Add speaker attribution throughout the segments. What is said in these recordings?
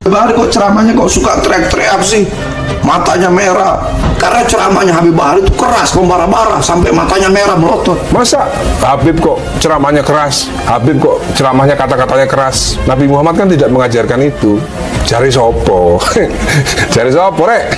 Speaker 1: Bahar kok ceramahnya kok suka teriak-teriak sih, matanya merah. Karena ceramahnya Habib Bahar itu keras, membara-bara sampai matanya merah melotot.
Speaker 2: Masa Habib kok ceramahnya keras? Habib kok ceramahnya kata-katanya keras? Nabi Muhammad kan tidak mengajarkan itu. Cari sopo, cari sopo rek.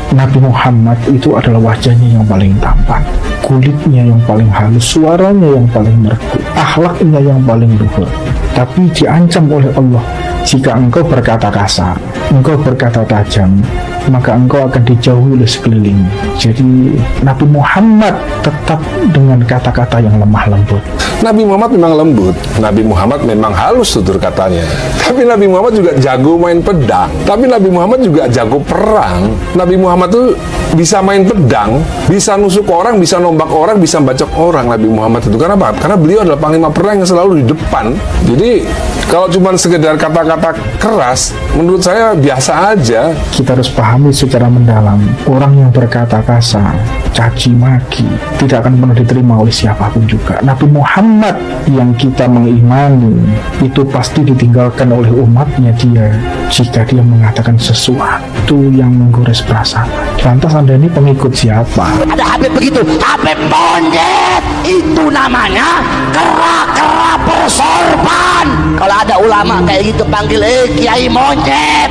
Speaker 3: Nabi Muhammad itu adalah wajahnya yang paling tampan, kulitnya yang paling halus, suaranya yang paling merdu, akhlaknya yang paling luhur. Tapi diancam oleh Allah, jika engkau berkata kasar, engkau berkata tajam, maka engkau akan dijauhi oleh sekeliling. Jadi Nabi Muhammad tetap dengan kata-kata yang lemah lembut.
Speaker 2: Nabi Muhammad memang lembut, Nabi Muhammad memang halus tutur katanya. Tapi Nabi Muhammad juga jago main pedang. Tapi Nabi Muhammad juga jago perang. Nabi Muhammad tuh bisa main pedang, bisa nusuk orang, bisa nombak orang, bisa bacok orang. Nabi Muhammad itu karena apa? Karena beliau adalah panglima perang yang selalu di depan. Jadi kalau cuma sekedar kata-kata keras, menurut saya biasa aja.
Speaker 3: Kita harus pahami secara mendalam, orang yang berkata kasar, caci maki, tidak akan pernah diterima oleh siapapun juga. Nabi Muhammad yang kita mengimani itu pasti ditinggalkan oleh umatnya dia jika dia mengatakan sesuatu yang menggores perasaan. Lantas Anda ini pengikut siapa?
Speaker 4: Ada Habib begitu, Habib monyet, itu namanya kera-kera bersorban. Kalau ada ulama kayak gitu panggil kiai monyet,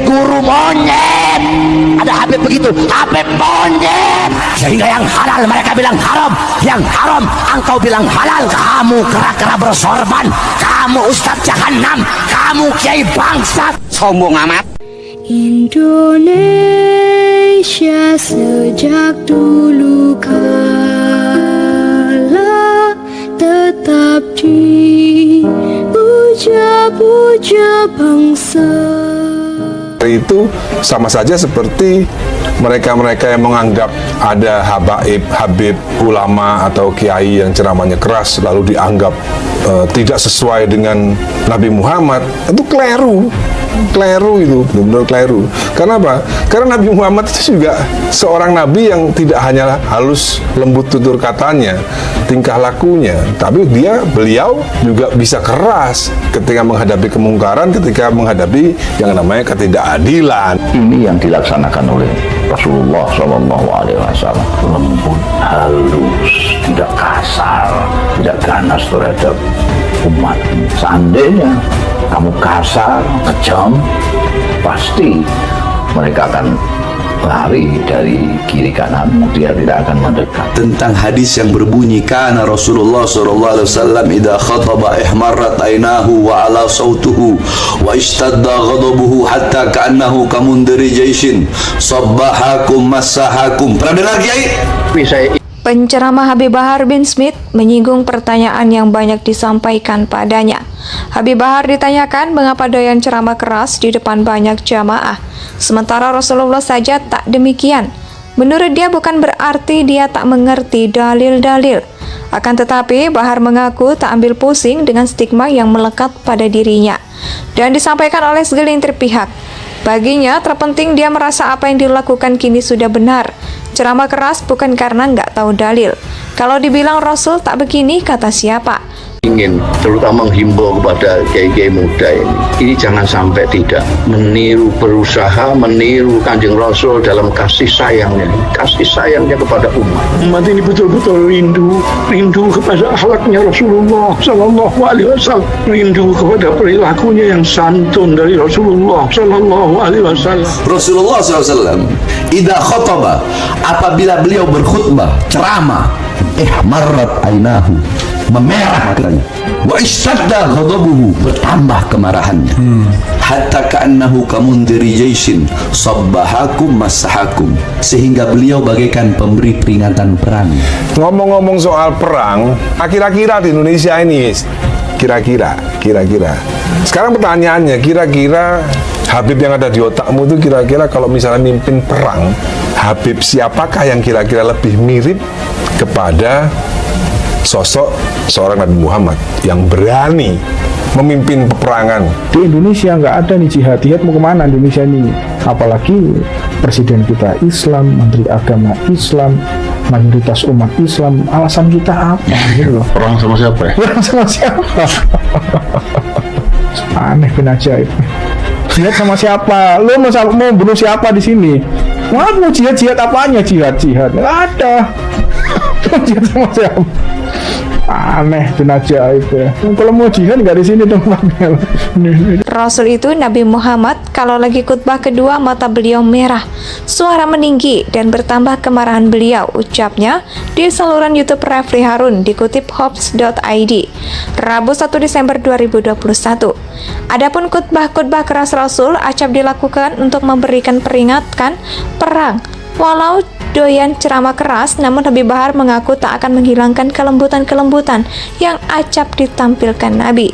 Speaker 4: guru monyet. Ada Habib begitu, Habib monyet. Sehingga yang halal mereka bilang haram, yang haram engkau bilang halal. Kamu kera-kera bersorban, kamu ustadz jahanam, kamu kiai bangsat. Sombong amat.
Speaker 5: Indonesia sejak dulu kala tetap dipuja-puja bangsa.
Speaker 2: Itu sama saja seperti mereka-mereka yang menganggap ada habib, ulama atau kiai yang ceramahnya keras lalu dianggap tidak sesuai dengan Nabi Muhammad. Itu keliru itu, benar-benar keliru. Karena apa? Karena Nabi Muhammad itu juga seorang nabi yang tidak hanya halus lembut tutur katanya, tingkah lakunya, tapi beliau juga bisa keras ketika menghadapi kemungkaran, ketika menghadapi yang namanya ketidakadilan.
Speaker 6: Ini yang dilaksanakan oleh Rasulullah SAW, lembut, halus, tidak kasar, tidak ganas terhadap umat. Seandainya kamu kasar, kejam, pasti mereka akan lari dari kiri kanan, dia tidak akan mendekat.
Speaker 1: Tentang hadis yang berbunyi kana Rasulullah SAW idza khataba ihmarrat ainahu wa ala sautuhu wa ishtadda ghadabuhu hatta ka'annahu kamundiri jaishin sabbahakum massahakum. Pernah dengar Kiai?
Speaker 7: Penceramah Habib Bahar bin Smith menyinggung pertanyaan yang banyak disampaikan padanya. Habib Bahar ditanyakan mengapa doyan ceramah keras di depan banyak jamaah, sementara Rasulullah saja tak demikian. Menurut dia bukan berarti dia tak mengerti dalil-dalil. Akan tetapi Bahar mengaku tak ambil pusing dengan stigma yang melekat pada dirinya dan disampaikan oleh segelintir pihak. Baginya terpenting dia merasa apa yang dilakukan kini sudah benar. Ceramah keras bukan karena nggak tahu dalil. Kalau dibilang Rasul tak begini, kata siapa?
Speaker 6: Ingin terutama menghimbau kepada kiai-kiai muda ini jangan sampai tidak berusaha meniru Kanjeng Rasul dalam kasih sayangnya kepada umat. Umat ini betul-betul rindu kepada akhlaknya Rasulullah Sallallahu Alaihi Wasallam, rindu kepada perilakunya yang santun dari Rasulullah Sallallahu Alaihi Wasallam.
Speaker 1: Rasulullah SAW idza khataba, apabila beliau berkhutbah, ceramah, ihmarrat ainahu, memerah matanya, wa ishtadda ghadabuhu, bertambah kemarahannya, hatta ka'annahu kamundiri jaishin sabbahakum massahakum, sehingga beliau bagaikan pemberi peringatan perang.
Speaker 2: Ngomong-ngomong soal perang, kira-kira di Indonesia ini, kira-kira. Sekarang pertanyaannya, kira-kira Habib yang ada di otakmu itu kira-kira kalau misalnya mimpin perang, Habib siapakah yang kira-kira lebih mirip kepada sosok seorang Nabi Muhammad yang berani memimpin peperangan?
Speaker 3: Di Indonesia nggak ada nih jihad mau kemana Indonesia ini? Apalagi presiden kita Islam, menteri agama Islam, mayoritas umat Islam. Alasan kita apa? Gitu loh.
Speaker 6: Perang sama siapa ya?
Speaker 3: Perang sama siapa? Aneh bin ajaib. Jihad sama siapa? Lo mau bunuh siapa di sini? Mau jihad apanya? Jihad nggak ada. Jihad sama siapa? Aneh dan ajaib ya. Kalau mau jihad nggak di sini tempatnya.
Speaker 7: Rasul itu Nabi Muhammad kalau lagi khutbah kedua mata beliau merah, suara meninggi dan bertambah kemarahan beliau, ucapnya di saluran YouTube Refli Harun dikutip Hops.id Rabu 1 Desember 2021. Adapun khutbah keras Rasul acap dilakukan untuk memberikan peringatan perang. Walau doyan ceramah keras, namun Habib Bahar mengaku tak akan menghilangkan kelembutan-kelembutan yang acap ditampilkan Nabi.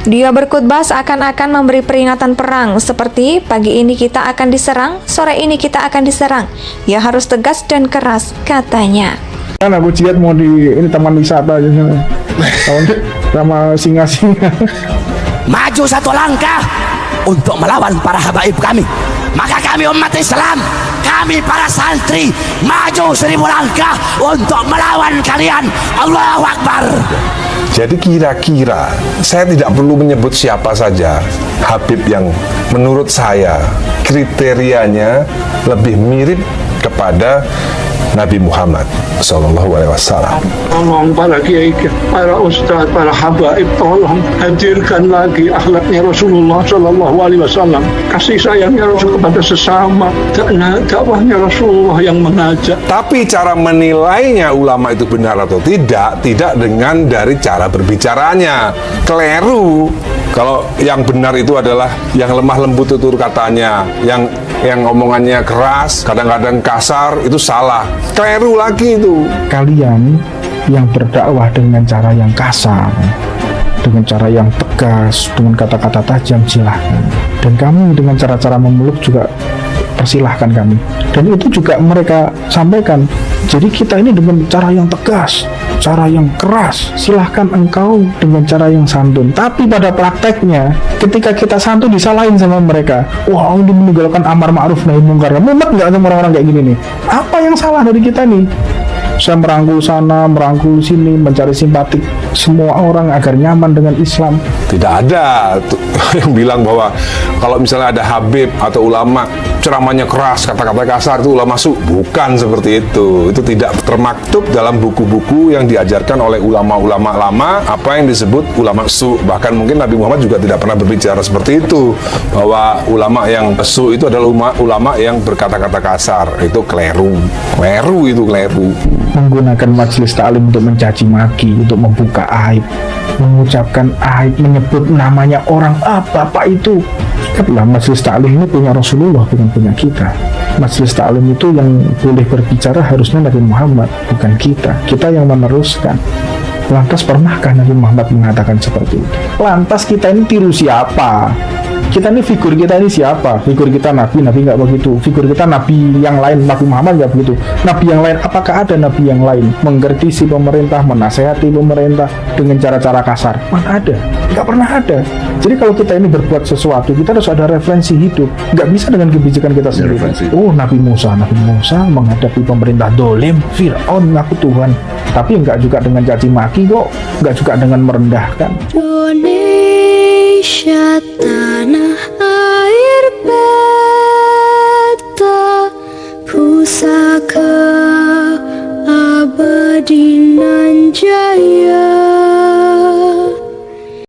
Speaker 7: Dia berkhutbah seakan-akan memberi peringatan perang, seperti pagi ini kita akan diserang, sore ini kita akan diserang. Ya harus tegas dan keras, katanya.
Speaker 3: Kan aku jihad mau di ini taman wisata aja sama singa-singa.
Speaker 4: Maju satu langkah untuk melawan para habaib kami. Maka kami umat Islam, kami para santri maju 1000 langkah untuk melawan kalian. Allahu Akbar.
Speaker 2: Jadi kira-kira saya tidak perlu menyebut siapa saja Habib yang menurut saya kriterianya lebih mirip kepada Nabi Muhammad Sallallahu Alaihi Wasallam.
Speaker 6: Tolong para kiai, para ustadz, para habaib, tolong hadirkan lagi akhlaknya Rasulullah Sallallahu Alaihi Wasallam, kasih sayangnya Rasul kepada sesama, dakwahnya Rasulullah yang mengajak.
Speaker 2: Tapi cara menilainya ulama itu benar atau tidak dengan dari cara berbicaranya. Keliru. Kalau yang benar itu adalah yang lemah lembut tutur katanya, yang omongannya keras, kadang-kadang kasar, itu salah. Keliru lagi itu.
Speaker 3: Kalian yang berdakwah dengan cara yang kasar, dengan cara yang tegas, dengan kata-kata tajam, silahkan. Dan kami dengan cara-cara memeluk juga persilahkan kami. Dan itu juga mereka sampaikan. Jadi kita ini dengan cara yang tegas, cara yang keras, silahkan engkau dengan cara yang santun. Tapi pada prakteknya, ketika kita santun disalahin sama mereka. Wah, ini meninggalkan amar ma'ruf nahi mungkar. Mumet nggak sama orang-orang kayak gini nih? Apa yang salah dari kita nih? Saya merangkul sana, merangkul sini, mencari simpatik semua orang agar nyaman dengan Islam.
Speaker 2: Tidak ada yang bilang bahwa kalau misalnya ada habib atau ulama ceramahnya keras, kata-kata kasar, itu ulama masuk. Bukan seperti itu. Itu tidak termaktub dalam buku-buku yang diajarkan oleh ulama-ulama lama, apa yang disebut ulama su. Bahkan mungkin Nabi Muhammad juga tidak pernah berbicara seperti itu, bahwa ulama yang su itu adalah ulama yang berkata-kata kasar. Itu keliru. Keliru.
Speaker 3: Menggunakan majelis taklim untuk mencaci maki, untuk membuka aib, mengucapkan aib, menyebut namanya orang bapak itu. Ingatlah, majelis taklim ini punya Rasulullah, bukan punya kita. Majelis taklim itu yang boleh berbicara harusnya Nabi Muhammad, bukan kita. Kita yang meneruskan. Lantas pernahkah Nabi Muhammad mengatakan seperti itu? Lantas kita ini tiru siapa? Kita ini figur kita ini siapa? Figur kita Nabi nggak begitu. Figur kita Nabi yang lain, Nabi Muhammad nggak begitu. Nabi yang lain, apakah ada Nabi yang lain mengkritisi pemerintah, menasehati pemerintah dengan cara-cara kasar? Mana ada? Nggak pernah ada. Jadi kalau kita ini berbuat sesuatu, kita harus ada referensi hidup. Nggak bisa dengan kebijakan kita sendiri. Oh, Nabi Musa menghadapi pemerintah dolim, Fir'aun ngaku Tuhan. Tapi nggak juga dengan caci maki kok, nggak juga dengan merendahkan.
Speaker 5: Indonesia